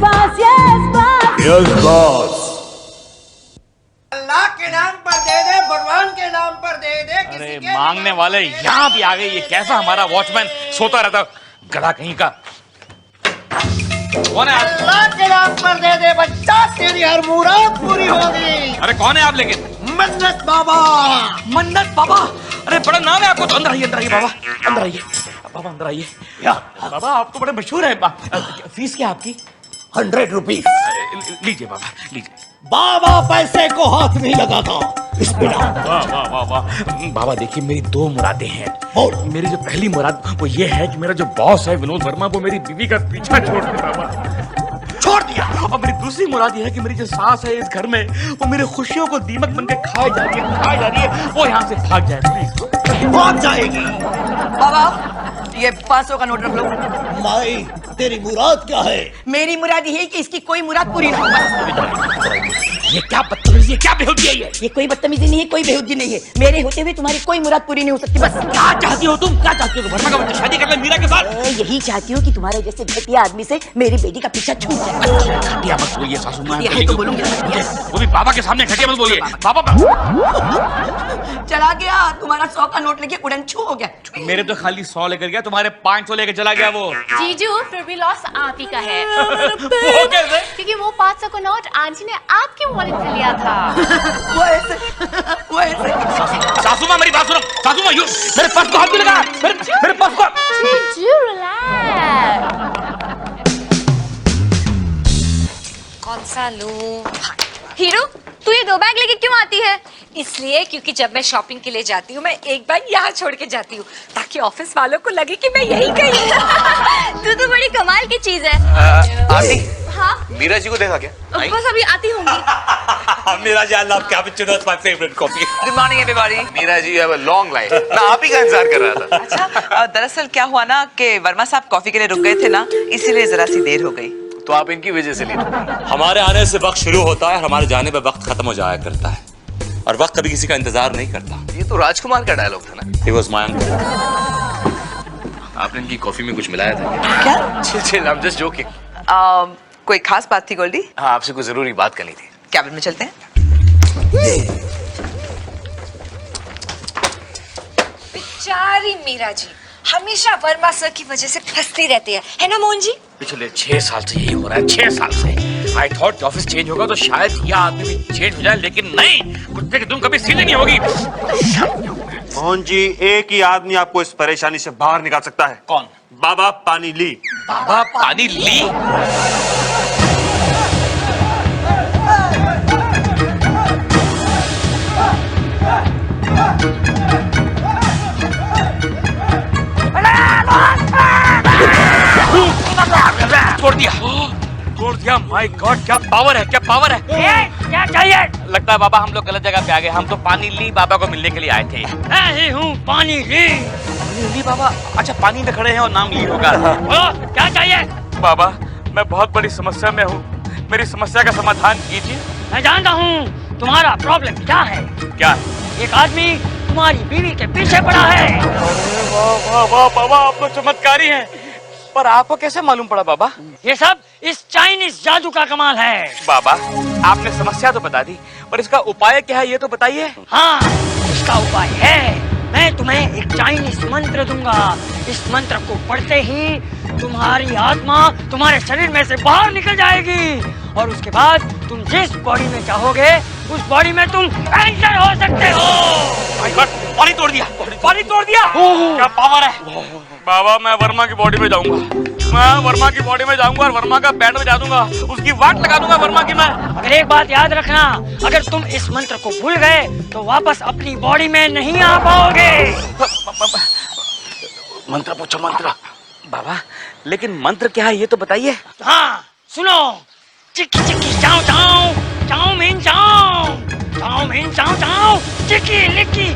boss, yes, boss. Yes boss. Allah के नाम पर दे दे, भगवान के नाम पर दे दे। अरे मांगने वाले यहाँ भी आ गए। ये कैसा हमारा वॉचमैन सोता रहता, गधा कहीं का। कौन है आप? अल्लाह के नाम पर दे दे बच्चा, तेरी हर मुराद पूरी होगी। अरे कौन है आप? लेकिन मन्नत बाबा। मन्नत बाबा, अरे बड़ा नाम है आपको तो। अंदर आइए बाबा, अंदर आइए बाबा, अंदर आइए। बाबा आप तो बड़े मशहूर हैं। फीस क्या आपकी? 100 रुपीज। लीजिए बाबा, लीजिए। बाबा पैसे को हाथ नहीं लगाता। वाह वाह वाह वाह। बाबा देखिए, मेरी 2 मुरादें हैं। और मेरी जो पहली मुराद वो ये है कि मेरा जो बॉस है विनोद वर्मा, वो मेरी बीवी का पीछा छोड़ दे बाबा। छोड़ दिया। और मेरी दूसरी मुराद ये है कि मेरी जो सास है इस घर में, वो मेरी खुशियों को दीमक बन के खाई जा रही है, वो यहाँ से भाग जाए प्लीज। भाग जाएगी। बाबा ये 500 का नोट रख लो। माई तेरी मुराद क्या है? मेरी मुराद ये है कि इसकी कोई मुराद पूरी ना हो। ये क्या बदतमीजी है, क्या बेहुदी है ये कोई बदतमीजी नहीं है, कोई बेहुदी नहीं है। मेरे होते हुए तुम्हारी कोई मुराद पूरी नहीं हो सकती। बस क्या चाहती हो तुम? क्या चाहती हो? वर्मा का बच्चा शादी कर ले मीरा के साथ। यही चाहती हूँ कि तुम्हारे जैसे घटिया आदमी से मेरी बेटी का पीछा छूट जाए। घटिया मत बोलिए सासू माँ, यही तो बोलूंगी ना, घटिया। वो भी बाबा के सामने घटिया मत बोलिए बाबा। चला गया तुम्हारा 100 का नोट लेके उड़न छू हो गया। मेरे तो खाली 100 लेकर गया, तुम्हारे 500 लेकर चला गया वो। जीजू फिर भी लॉस आप ही का है। वो कैसे? क्योंकि वो 500 का नोट आंटी ने आपके वॉलेट से लिया था। वो ऐसे सासू माँ मेरी बात सुनो। सासू माँ मेरे पर्स को हाथ भी लगा, मेरे पर्स को। जीजू रिलैक्स। कौन सा लूं? हीरो तू ये 2 बैग लेके क्यों आती है? इसलिए क्योंकि जब मैं शॉपिंग के लिए जाती हूँ, मैं एक बैग यहाँ छोड़ के जाती हूँ ताकि ऑफिस वालों को लगे कि मैं यही गई। तू तो बड़ी कमाल की चीज है। आंटी, हाँ मीरा जी को देखा क्या? बस अभी आती होंगी। मेरा जान आप cappuccino is my favourite coffee. Good morning everybody. Meera ji have a long life. मैं आप ही का इंतजार कर रहा था। अच्छा दरअसल क्या हुआ ना कि वर्मा साहब कॉफी के लिए रुक गए थे ना, इसीलिए जरा सी देर हो गई। तो आप इनकी वजह से लेट। हमारे आने से वक्त शुरू होता है, हमारे जाने पे वक्त खत्म हो जाया करता है, और वक्त कभी किसी का इंतजार नहीं करता। ये तो राजकुमार का डायलॉग था ना। He was my uncle. आपने इनकी कॉफी में कुछ मिलाया था क्या? Chill, I'm just joking। कोई खास बात थी गोल्डी? हाँ, आपसे कोई जरूरी बात करनी थी। कैबिन में चलते हैं। बेचारी मीरा जी हमेशा वर्मा सर की वजह से फंसती रहती है ना मोहन जी? पिछले 6 साल से यही हो रहा है, 6 साल से। आई थॉट ऑफिस चेंज होगा तो शायद यह आदमी भी चेंज हो जाए, लेकिन नहीं, कुत्ते की दुम कभी सीधी नहीं होगी। मोहन जी, एक ही आदमी आपको इस परेशानी से बाहर निकाल सकता है। कौन? बाबा पानी ली। बाबा पानी ली? तोड़ दिया। माय गॉड, क्या पावर है, क्या पावर है। क्या चाहिए? लगता है बाबा हम लोग गलत जगह पे आ गए। हम तो पानी ली बाबा को मिलने के लिए आए थे। मैं ही हूँ पानी ली। पानी ली बाबा? अच्छा, पानी में खड़े हैं और नाम ली होगा। क्या चाहिए? बाबा मैं बहुत बड़ी समस्या में हूँ, मेरी समस्या का समाधान कीजिए। मैं जानता हूँ तुम्हारा प्रॉब्लम क्या है। क्या? एक आदमी तुम्हारी बीवी के पीछे पड़ा है। वाह वाह वाह बाबा, आप तो चमत्कारी हैं। पर आपको कैसे मालूम पड़ा बाबा? ये सब इस चाइनीज जादू का कमाल है। बाबा आपने समस्या तो बता दी, पर इसका उपाय क्या है ये तो बताइए। हाँ, इसका उपाय है, मैं तुम्हें एक चाइनीज मंत्र दूंगा। इस मंत्र को पढ़ते ही तुम्हारी आत्मा तुम्हारे शरीर में से बाहर निकल जाएगी, और उसके बाद तुम जिस बॉडी में चाहोगे उस बॉडी में तुम एंटर हो सकते हो। पानी तोड़ दिया, पानी तोड़ दिया। क्या पावर है बाबा। मैं वर्मा की बॉडी में जाऊंगा, मैं वर्मा की बॉडी में जाऊंगा और वर्मा का बैंड बजा दूंगा, उसकी वाट लगा दूंगा वर्मा की मैं। अगर एक बात याद रखना, अगर तुम इस मंत्र को भूल गए तो वापस अपनी बॉडी में नहीं आ पाओगे। मंत्र पूछो, मंत्र। बाबा लेकिन मंत्र क्या है ये तो बताइए। हाँ सुनो, चिक्की चिक्की चाओ चाओ, चाओ मीन चाओ, चाओ मीन चाओ चाओ, चिक्की लिक्की।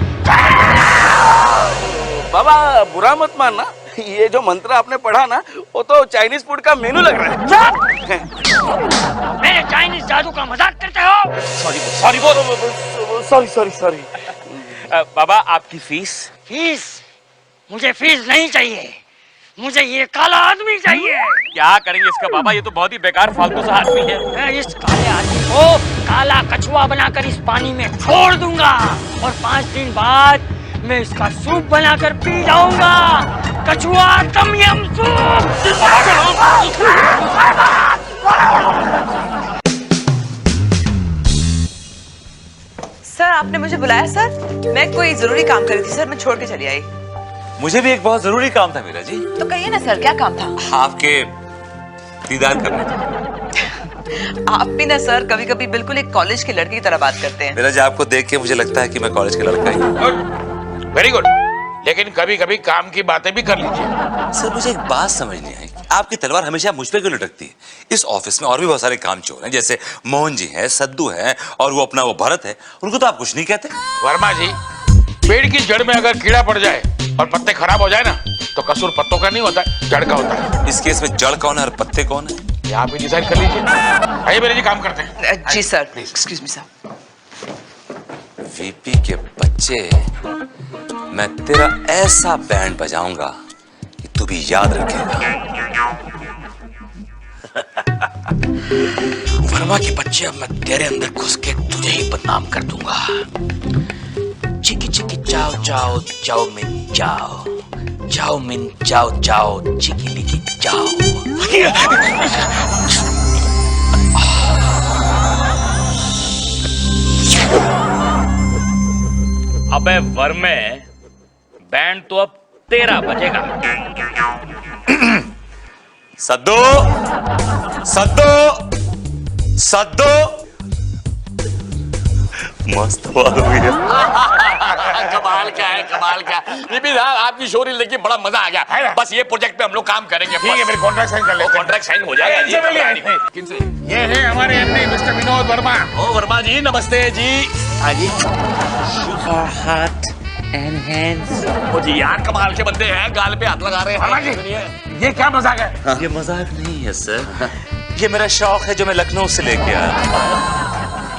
बाबा बुरा मत मानना, ये जो मंत्र आपने पढ़ा ना, वो तो चाइनीज फूड का मेनू लग रहा है। मेरे चाइनीज जादू का मजाक करते हो? सॉरी। बाबा आपकी फीस? फीस? मुझे फीस नहीं चाहिए, मुझे ये काला आदमी चाहिए। क्या करेंगे इसका बाबा, ये तो बहुत ही बेकार फालतू सा आदमी है। मैं इस काले आदमी को काला कछुआ बनाकर इस पानी में छोड़ दूंगा और 5 दिन बाद मैं इसका सूप बनाकर पी जाऊंगा। कछुआ टम यम सूप। सर आपने मुझे बुलाया सर? मैं कोई जरूरी काम कर रही थी सर, मैं छोड़ के चली आई। मुझे भी एक बहुत जरूरी काम था मीरा जी। तो कहिए ना सर, क्या काम था? आपके दीदार करने थे। आप भी ना सर कभी कभी बिल्कुल एक कॉलेज की लड़की की तरह बात करते हैं। मीरा जी, आपको देख के मुझे लगता है कि मैं कॉलेज का लड़का ही हूँ। वेरी गुड, लेकिन कभी कभी काम की बातें भी कर लीजिए। सर मुझे एक बात समझ नहीं आई, आपकी तलवार हमेशा मुझ पे क्यों लटकती है? इस ऑफिस में और भी बहुत सारे कामचोर हैं, जैसे मोहन जी हैं, सद्दू हैं और वो अपना वो भरत है, उनको तो आप कुछ नहीं कहते। वर्मा जी, पेड़ की जड़ में अगर कीड़ा पड़ जाए और पत्ते खराब हो जाए ना, तो कसूर पत्तों का नहीं होता, जड़ का होता है। इस केस में जड़ कौन है और पत्ते कौन है? ये आप ही डिसाइड कर लीजिए। आइए मेरे जी, काम करते हैं। जी sir, excuse me sir. VP के बच्चे, मैं तेरा ऐसा बैंड बजाऊंगा कि तू भी याद रखेगा। वर्मा के बच्चे, अब मैं तेरे अंदर घुस के तुझे ही बदनाम कर दूंगा। चिकी चिकी चाओ चाओ चाओ मिन चाओ, चाओ मिन चाओ चाओ, चिकी लिकी चाओ। अबे वर्मे, बैंड तो अब तेरा बजेगा। सद्दू, सद्दू, सद्दू, मस्त बात हो गई। कमाल क्या है, कमाल क्या है। ये भी आपकी शोरी लेके बड़ा मजा आ गया। बस ये प्रोजेक्ट पे हम लोग काम करेंगे। ठीक है, मेरे कॉन्ट्रैक्ट साइन कर लेते हैं। कॉन्ट्रैक्ट साइन हो जाएगा जी। किनसे? ये है हमारे एमडी मिस्टर विनोद वर्मा। ओ वर्मा जी, नमस्ते जी। हाँ जी। ओ जी यार, कमाल के बंदे हैं, गाल पे हाथ लगा रहे हैं। ये क्या मजाक है? ये मजाक नहीं है सर, ये मेरा शौक है जो मैं लखनऊ से लेके आया।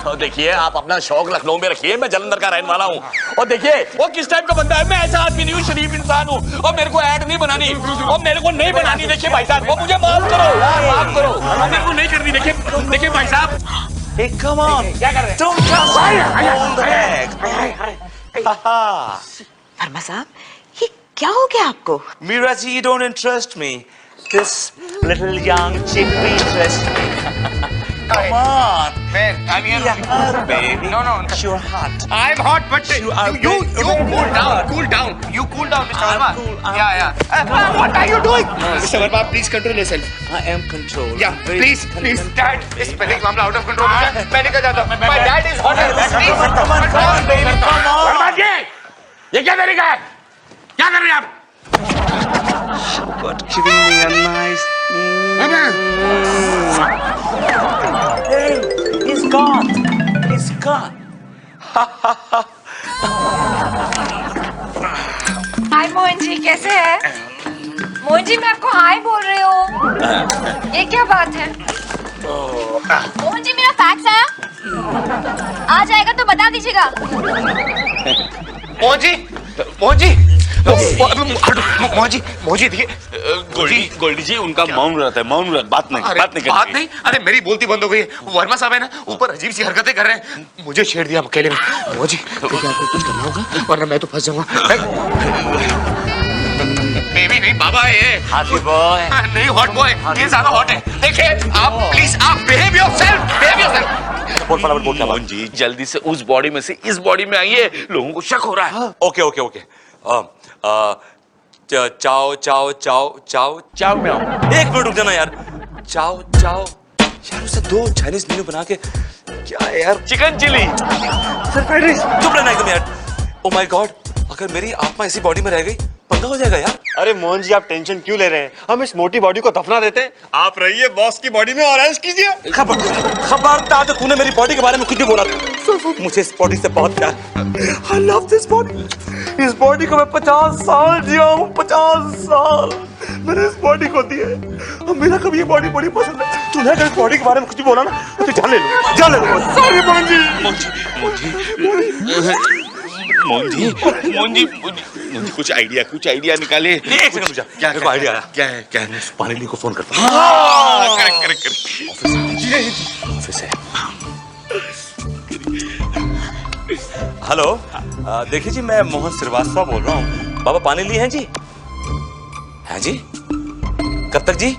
और देखिए, आप अपना शौक लखनऊ में रखिए, मैं जालंधर का रहने वाला हूँ। और देखिए वो किस टाइप का बंदा है, मैं ऐसा आदमी नहीं हूँ, शरीफ इंसान हूँ। और मेरे को ऐड नहीं बनानी, और मेरे को नहीं बनानी। देखिए भाई साहब, वो मुझे माफ करो, माफ करो, मेरे को नहीं करनी। देखिए देखिए भाई साहब, Come on, क्या कर रहे हैं? don't just hold the bag. Verma साहब, ये क्या हो गया आपको? Mira ji, you don't interest me. This little young chick interests me. Come on. I'm here. Yeah, baby. No. You're hot. I'm hot, but You are you very cool down, hot. cool down. You cool down, Mr. I'm Verma. cool, Yeah. What are you doing? Mr. Verma, please control yourself. I am controlled. Yeah, please. Dad, इस पहले मामला out of control हो गया। मैं निकल जाता हूँ। My dad is hotter. Please. Come on, baby, come on. Verma जी, ये क्या तरीका है? क्या कर रहे हैं आप? But giving me a nice. Hey, he's gone. He's gone. हाय मोहन जी, कैसे हैं? मोहन जी, मैं आपको हाय बोल रही हूँ। ये क्या बात है? मोहन जी, मेरा फैक्स आया, आ जाएगा तो बता दीजिएगा। मोहन जी देखिए, गोल्डी जी, उनका मौन रहता है, मौन रहता, बात नहीं बात नहीं। अरे मेरी बोलती बंद हो गई है। वर्मा साहब है ना, ऊपर अजीब सी हरकतें कर रहे हैं, मुझे छेड़ दिया अकेले में। मोहन जी, आपको कुछ करना होगा, वरना मैं तो फंस जाऊंगा। बेबी नहीं, बाबा है ये। Happy boy. नहीं, हॉट बॉय, ये ज्यादा हॉट है। देखिए आप प्लीज, आप बिहेव योरसेल्फ। बोल फटाफट बोल क्या बात? मोहन जी, जल्दी से उस बॉडी में से इस बॉडी में आइए, लोगों को शक हो रहा है। ओके। चाओ चाओ चाओ चाओ चाव में आओ। एक मिनट रुक जाना यार। चाओ चाओ यार, उसे 2 चाइनीज मेन्यू बना के क्या है यार? Chicken chilli. चुप रहना एकदम यार। ओ माय गॉड, अगर मेरी आत्मा इसी बॉडी में रह गई, पंगा हो जाएगा यार। अरे मोहन जी, आप टेंशन क्यों ले रहे हैं? हम इस मोटी बॉडी को दफना देते हैं, आप रहिए बॉस की बॉडी में और ऐश कीजिए। खबरदार, तो तूने मेरी बॉडी के बारे में कुछ भी बोला था। मुझे इस बॉडी से बहुत प्यार है। I love this body. इस बॉडी को मैं 50 साल जिया हूँ, 50 साल मैंने इस बॉडी को दी है, और मेरा कभी ये बॉडी बड़ी पसंद है। तूने अगर इस बॉडी के बारे में कुछ बोला ना, तो जान ले लो। सॉरी मोहन जी। मोहन जी कुछ आइडिया निकाले। एक सेकंड रुक क्या मेरे को आइडिया आया। क्या है क्या है? पानी ली को फोन करता हूँ। हाँ, करेक्ट। ऑफिस है। हेलो, देखिए जी, मैं मोहन श्रीवास्तव बोल रहा हूँ। बाबा पानी लिए हैं जी? हैं जी? कब तक जी?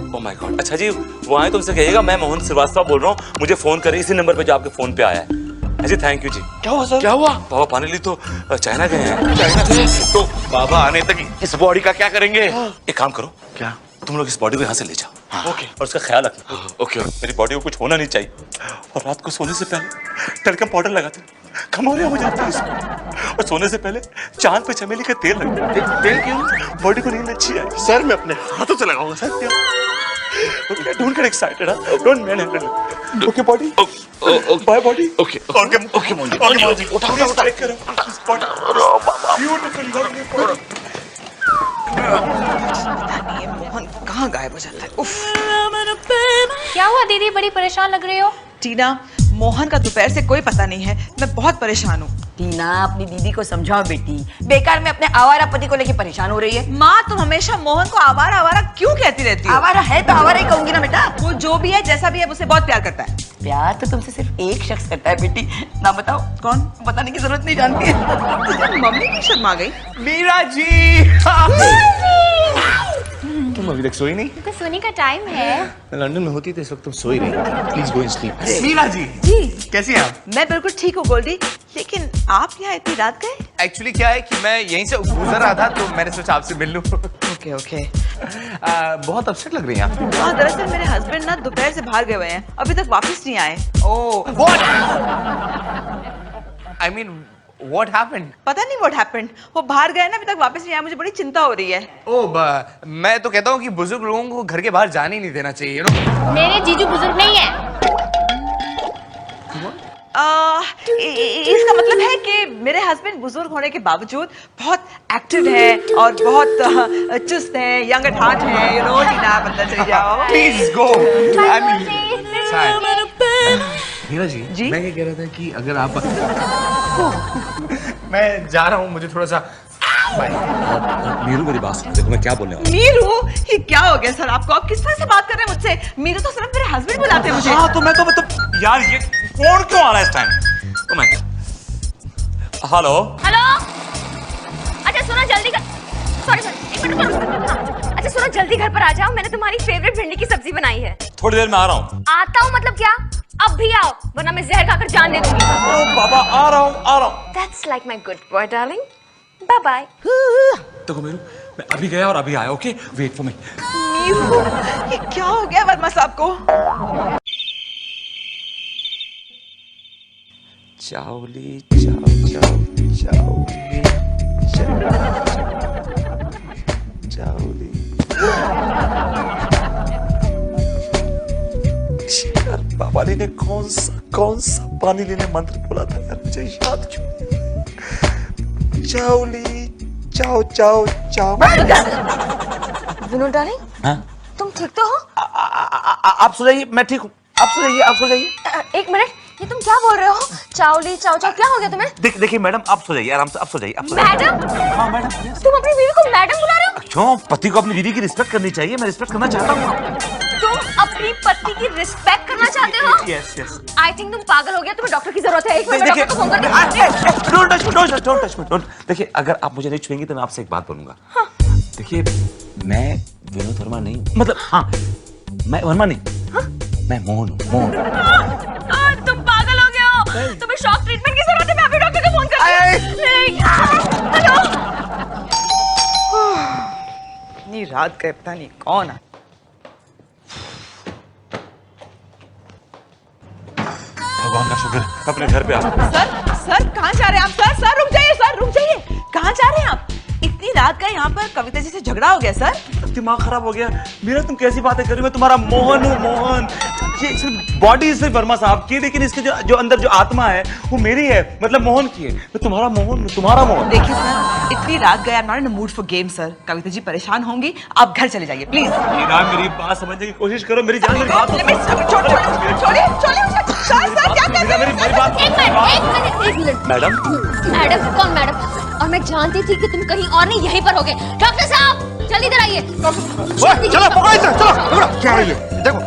Oh my God. अच्छा जी, वो आए तो उनसे कहिएगा मैं मोहन श्रीवास्तव बोल रहा हूँ, मुझे फोन करें इसी नंबर पे जो आपके फोन पे आया है। जी थैंक यू जी। क्या हुआ सर? क्या हुआ? बाबा पानी ली तो चाइना गए हैं। चाइना गए? तो बाबा आने तक इस बॉडी का क्या करेंगे? एक काम करो, क्या? तुम लोग इस बॉडी को यहाँ से ले जाओ। हाँ। ओके। और उसका ख्याल रखना। ओके। मेरी बॉडी को कुछ होना नहीं चाहिए। और रात को सोने से पहले टलकम पाउडर लगाते, खमौरियां हो जाती है इसमें। और सोने से पहले चांद पे चमेली का तेल लगाते। तेल क्यों? बॉडी को नींद अच्छी आएगी। सर मैं अपने हाथों से लगाऊंगा sir. Okay, don't get excited, huh? Don't manhandle it. Okay, body. Bye, body. Okay. Okay, Mohan ji. उठा। Take care of this body. Beautiful, lovely body. ये मोहन कहाँ गायब हो जाता है? उफ। क्या हुआ दीदी, बड़ी परेशान लग रही हो? टीना, मोहन का दोपहर से कोई पता नहीं है, मैं बहुत परेशान हूँ। टीना, अपनी दीदी को समझाओ बेटी, बेकार में अपने आवारा पति को लेके परेशान हो रही है। माँ, तुम हमेशा मोहन को आवारा आवारा क्यों कहती रहती हो? आवारा है तो आवारा ही कहूंगी ना बेटा। वो जो भी है, जैसा भी है, मुझसे बहुत प्यार करता है। प्यार तो तुमसे सिर्फ एक शख्स करता है बेटी। ना बताओ कौन? बताने की जरूरत नहीं जानती है। मम्मी की शर्मा गई। मीरा जी। तुम अभी तक सोई नहीं? तो सोने का टाइम है। मैं लंदन में होती तो इस वक्त तुम सोई रही। Please go and sleep. Meera ji. कैसी हैं आप? मैं बिल्कुल ठीक हूँ गोल्डी, लेकिन आप यहाँ इतनी रात गए? एक्चुअली क्या है कि मैं यहीं से गुजर रहा था तो मैंने सोचा आपसे मिल लूं। ओके। बहुत अपसेट लग रही हैं आप। हाँ, दरअसल मेरे हस्बैंड ना दोपहर से बाहर गए हुए हैं, अभी तक वापस नहीं आए। Oh, what? I mean what happened? पता नहीं व्हाट हैपेंड। वो बाहर गए ना, अभी तक वापस नहीं आए, मुझे बड़ी चिंता हो रही है। मैं तो कहता हूँ कि बुजुर्ग लोगों को घर के बाहर जाने ही नहीं देना चाहिए। मेरे जीजू बुजुर्ग नहीं है। इसका मतलब है कि मेरे हस्बैंड बुजुर्ग होने के बावजूद बहुत एक्टिव है और बहुत चुस्त है, यंग एट हार्ट है। यू नो टीना, आप अंदर चली जाओ। Please go. मीरा जी? मैं ये कह रहा था कि अगर आप मैं जा रहा हूँ, मुझे थोड़ा सा मीरू मेरी बात सुन, देखो मैं क्या बोलने वाला हूँ। मीरू, ये क्या हो गया सर आपको? आप किस तरह से बात कर रहे हैं मुझसे? मीरू तो सिर्फ मेरे हस्बैंड बुलाते हैं मुझे। हाँ तो मैं तो मतलब यार ये फोन क्यों आ रहा है इस टाइम? तो मैं हेलो। हेलो। अच्छा सुनो जल्दी कर। सॉरी एक मिनट। अच्छा सुनो जल्दी घर पर आ जाओ, मैंने तुम्हारी फेवरेट भिंडी की सब्जी बनाई है। थोड़ी देर में आ रहा हूँ। आता हूँ मतलब क्या? अब भी आओ वरना मैं जहर खाकर जान दे दूंगी। ओ बाबा आ रहा हूँ। That's like my good boy darling. Bye bye. देखो मीरू, मैं अभी गया और अभी आया। Okay, wait for me. Meeru, ये क्या हो गया वर्मा साहब को? चावली चावली यार बाबा ने कौन सा पानी लेने मंत्र बोला था यार, मुझे याद क्यों? चावली चाओ चाओ चाओ। विनोद डार्लिंग, हाँ? तुम ठीक तो हो? आप सो जाइए, मैं ठीक हूँ। आप सो जाइए। एक मिनट, ये तुम क्या बोल रहे हो? चावली चाओ चाओ, क्या हो गया तुम्हें? देखिए मैडम, आप सो जाइए आराम से, आप सो जाइए। मैडम? हाँ मैडम। तुम अपनी बीवी को मैडम बुला रहे हो? क्यों? पति को अपनी बीवी की रिस्पेक्ट करनी चाहिए, मैं रिस्पेक्ट करना चाहता हूँ। तुम अपनी पति की रिस्पेक्ट करना चाहते हो? यस। आई थिंक तुम पागल हो गया, तुम्हें डॉक्टर की जरूरत है। एक मिनट, डॉक्टर को फोन करके। Don't touch me. देखिए अगर आप मुझे नहीं छुएंगे तो मैं आपसे एक बात बोलूंगा। हाँ। देखिए मैं विनोद वर्मा नहीं हूँ, मतलब हाँ मैं वर्मा नहीं। हाँ? मैं मोहन हूँ, मोहन। तुम पागल हो गए हो, तुम्हें शॉक ट्रीटमेंट की जरूरत है। मैं अभी डॉक्टर को फोन करती हूँ। हेलो। इतनी रात गए, पता नहीं कौन है। भगवान का शुक्र अपने घर पे आ गए। सर कहाँ जा रहे हैं आप? सर रुक जाइए। कहाँ जा रहे हैं आप? इतनी रात का यहाँ पर कविता जी से झगड़ा हो गया सर? दिमाग खराब हो गया मेरा। तुम कैसी बातें कर रही हो? मैं तुम्हारा मोहन हूँ, मोहन। ये सिर्फ बॉडी सिर्फ वर्मा साहब की, लेकिन इसके जो अंदर जो आत्मा है वो मेरी है, मतलब मोहन की है। मैं तुम्हारा मोहन हूँ, तुम्हारा मोहन। देखिए सर, इतनी रात गए, I am not in a mood for game sir. Kavita ji परेशान होंगी, आप घर चले जाइए प्लीज। मीरा मेरी बात समझने की कोशिश करो, मेरी जान मेरी बात एक मिनट। मैडम मैडम कौन मैडम? और मैं जानती थी कि तुम कहीं और नहीं यहीं पर होगे। डॉक्टर साहब जल्दी इधर आइए। चलो पकड़ो इसे, चलो पकड़ो। क्या है ये? देखो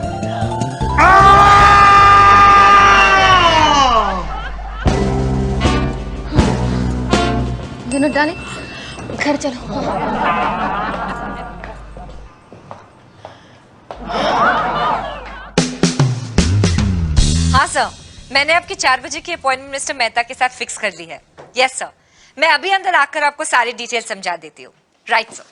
दोनों डार्लिंग घर चलो। हाँ सर, मैंने आपकी 4 बजे की अपॉइंटमेंट मिस्टर मेहता के साथ फिक्स कर ली है। यस सर, मैं अभी अंदर आकर आपको सारी डिटेल समझा देती हूँ। Right sir.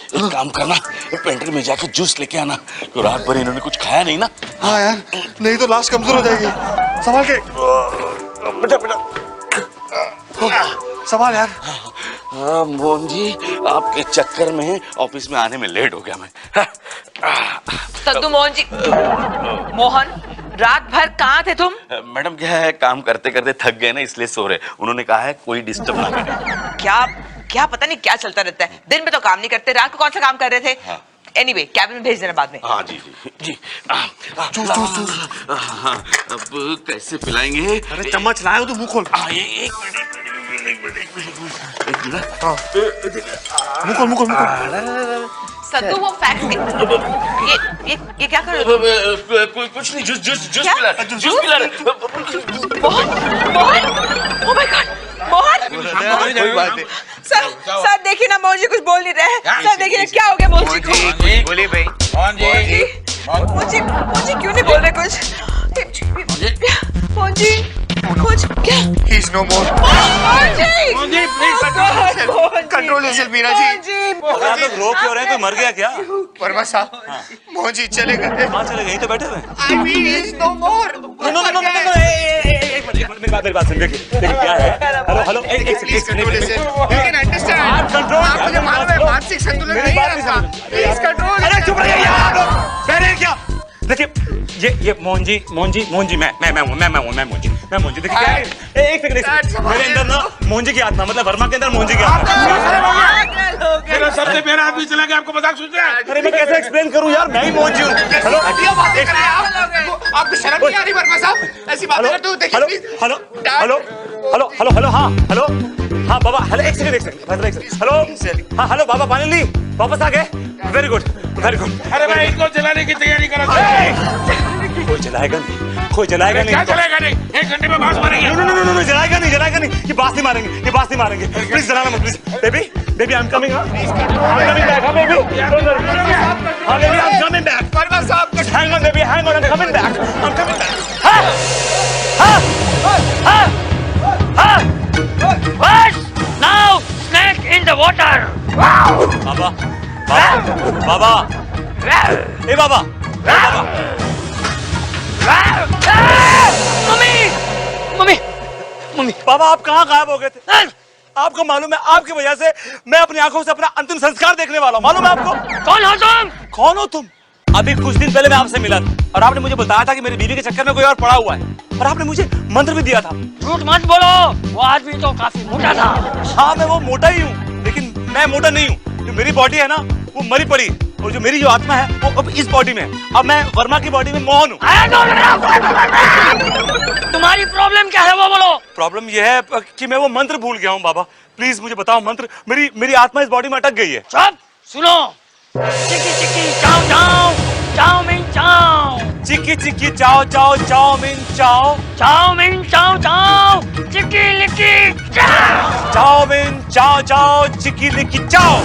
एक काम करना, पेंट्री में जाके जूस लेके आना, तो रात भर इन्होंने कुछ खाया नहीं ना। हाँ यार, नहीं तो लाश कमजोर हो जाएगी। संभाल के बेटा बेटा, संभाल यार। हाँ मोहन जी, आपके चक्कर में ऑफिस में आने में लेट हो गया मैं। सद्दू मोहन जी, मोहन रात भर कहाँ थे तुम? मैडम क्या है, काम करते करते थक गए ना, इसलिए सो रहे। उन्होंने कहा है कोई डिस्टर्ब ना करे। क्या क्या पता नहीं क्या चलता रहता है, दिन में तो काम नहीं करते, रात को कौन सा काम कर रहे थे? हाँ। एनीवे, कैबिन में भेज देना बाद में। हाँ जी जी जी। चूस चूस चूस। हाँ, अब कैसे पिलाएंगे? अरे चम्मच लाए हो तो मुंह खोल। हाँ, ये एक मिनट। हाँ, मुंह खोल मुंह खोल मुंह खोल। सद्दू वो फैक्ट ये क्या कर रहे हो? कुछ नहीं, जूस जूस जूस क्या? पिला रहे, जूस पिला रहे। Mohan Mohan, oh my God Mohan. कोई बात नहीं। सर देखिए ना, मोहन जी कुछ बोल नहीं रहे। सर देखिए क्या हो गया मोहन जी को? बोलिए भाई। मोहन जी क्यों नहीं बोल रहे कुछ? मोहन जी कुछ क्या? He is no more. Mohan ji please control yourself Meera ji. आप लोग रो क्यों रहे हैं? कोई मर गया क्या? वर्मा साहब, मोहन जी चले गए। कहाँ चले गए? यहीं तो बैठे हुए हैं। I mean, he is no more. मेरी बात सुन, देखिए क्या है। Hello hello, Please control yourself. You can understand. आप मुझे मालूम है मानसिक संतुलन नहीं है आपका। Please control. अरे चुप रहिए यार आप लोग। कह रहे हैं क्या? देखिए ये मोहन जी मोहन जी मैं मोहन जी देखिए क्या है? एक सेकंड, मेरे अंदर ना मोहन जी की आत्मा, मतलब वर्मा के अंदर मोहन जी की आत्मा। मेरा सबसे प्यारा आदमी चला गया, आपको मजाक सोच रहे हैं? अरे मैं कैसे एक्सप्लेन करूं यार, मैं ही मोहन जी हूँ। हेलो बातें कर रहे हैं आप। आपको शर्म नहीं आ रही वर्मा साहब? ऐसी बातें करते हो देखिए hello please. Hello hello hello hello hello हाँ हेलो हाँ बाबा, हेलो एक सेकंड हेलो हाँ हेलो बाबा, पानी ली वापस आ गए? Very good very good. अरे मैं इसको जलाने की तैयारी कर रहा था। कोई जलाएगा नहीं। क्या चलेगा नहीं? 1 घंटे में बांस मारेंगे। नो जलाएगा नहीं, ये बांस नहीं मारेंगे, प्लीज जलाना मत, please. Baby I am coming back. हाँ baby, I am coming back. Verma sahab Hang on, baby, hang on, I'm coming back. What? Now, snake in the water. बाबा, ए बाबा, मम्मी, बाबा आप कहाँ गायब हो गए थे? आपको मालूम है आपकी वजह से मैं अपनी आंखों से अपना अंतिम संस्कार देखने वाला हूँ, मालूम है आपको? कौन हो तुम? अभी कुछ दिन पहले मैं आपसे मिला था और आपने मुझे बताया था कि मेरी बीवी के चक्कर में कोई और पड़ा हुआ है, और आपने मुझे मंत्र भी दिया था। झूठ मत बोलो, वो आदमी तो काफी मोटा था। हाँ मैं वो मोटा ही हूँ, लेकिन मैं मोटा नहीं हूँ। जो मेरी बॉडी है ना वो मरी पड़ी, और जो मेरी जो आत्मा है वो अब इस बॉडी में। अब मैं वर्मा की बॉडी में मोहन हूँ। तुम्हारी प्रॉब्लम क्या है वो बोलो। प्रॉब्लम ये है कि मैं वो मंत्र भूल गया हूँ बाबा, प्लीज मुझे बताओ मंत्र। मेरी आत्मा इस बॉडी में अटक गई है। सब सुनो, चिकी चिकी चाओ चाओ, चाउमीन चाओ, चिकी चिकी चाओ चाओ, चाउमीन चाओ, चाउमीन चाओ चाओ, चिकी लिकी चाओ, चाउमीन चाओ चाओ, चिकी लिकी चाओ।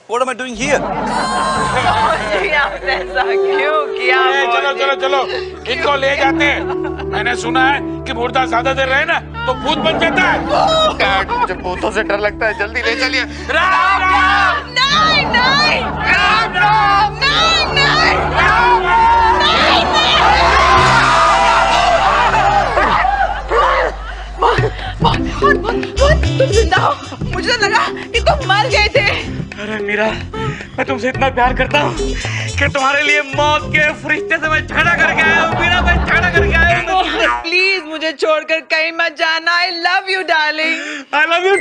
What am I doing here? आपने ऐसा क्यों किया? चलो इनको ले जाते हैं। मैंने सुना है कि मुर्दा ज्यादा देर रहे ना तो भूत बन जाता है। डैड मुझे भूतों से डर लगता है, जल्दी ले चलिए। तुम जिंदा हो? मुझे लगा कि तुम मर गए थे। अरे मीरा, मैं तुमसे इतना प्यार करता हूँ कि तुम्हारे लिए मौत के फरिश्ते से मैं झगड़ा करके आया हूँ मीरा, मैं झगड़ा करके आया हूँ। प्लीज मुझे छोड़कर कहीं मत जाना। I love you darling. I love you.